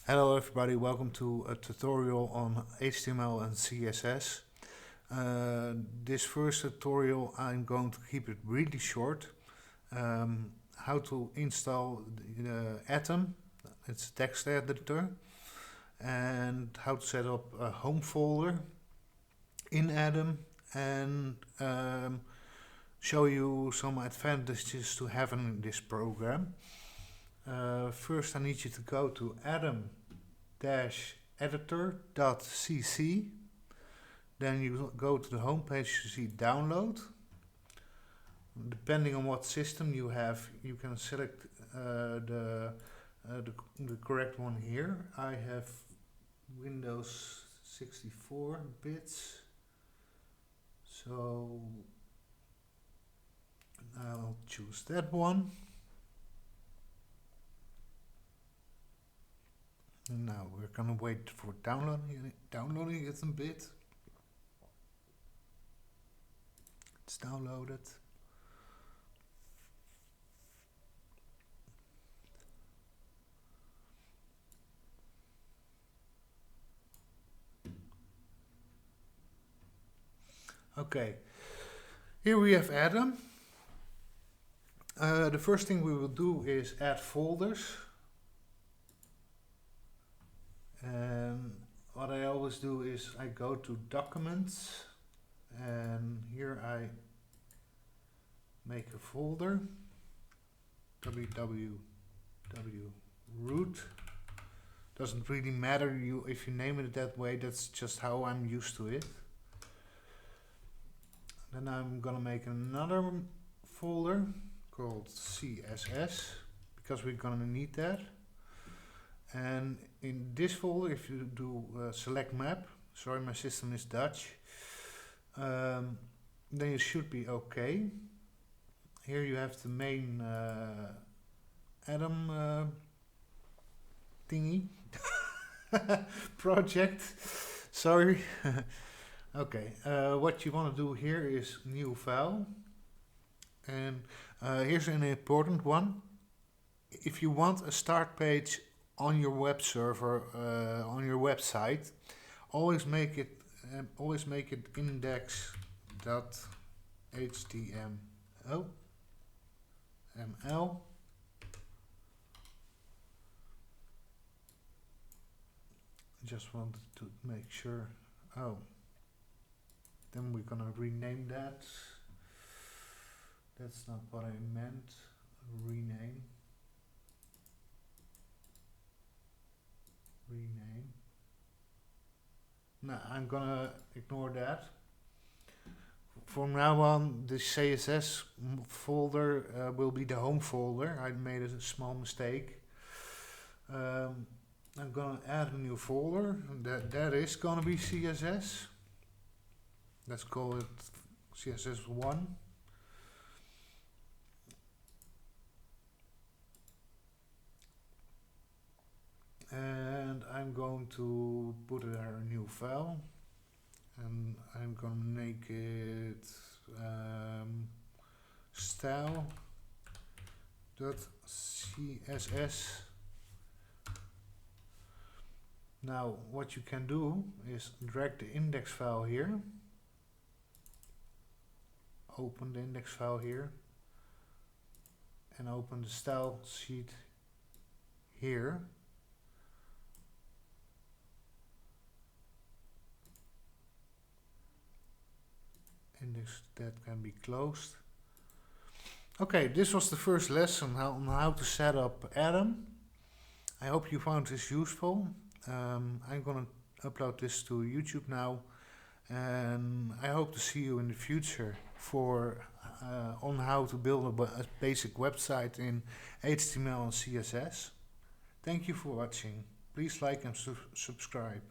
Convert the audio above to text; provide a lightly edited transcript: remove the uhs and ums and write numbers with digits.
Hello everybody, welcome to a tutorial on HTML and CSS. This first tutorial I'm going to keep it really short. How to install the Atom, it's a text editor, and how to set up a home folder in Atom, and show you some advantages to having this program. First I need you to go to atom-editor.cc. Then you go to the home page to see download. Depending on what system you have, you can select the correct one here. I have Windows 64 bits, so I'll choose that one. And now we're gonna wait for downloading it a bit. It's downloaded. Okay, here we have Atom. The first thing we will do is add folders. And what I always do is I go to Documents, and here I make a folder, www root. Doesn't really matter if you name it that way, that's just how I'm used to it. Then I'm gonna make another folder called CSS, because we're gonna need that. And in this folder, if you do select map, sorry my system is Dutch, then it should be okay. Here you have the main Atom thingy project, sorry. Okay, what you want to do here is new file, and here's an important one. If you want a start page on your web server, on your website, always make it index.html. Just wanted to make sure. Oh, then we're gonna rename that. That's not what I meant. Rename. No, I'm gonna ignore that. From now on, the CSS folder will be the home folder. I made a small mistake. I'm gonna add a new folder. That is gonna be CSS. Let's call it CSS1. And I'm going to put a new file, and I'm going to make it style.css. Now what you can do is drag the index file here, open the index file here, and open the style sheet here. Index that can be closed. Okay, this was the first lesson on how to set up Atom. I hope you found this useful. I'm gonna upload this to YouTube now, and I hope to see you in the future for on how to build a basic website in HTML and CSS. Thank you for watching. Please like and subscribe.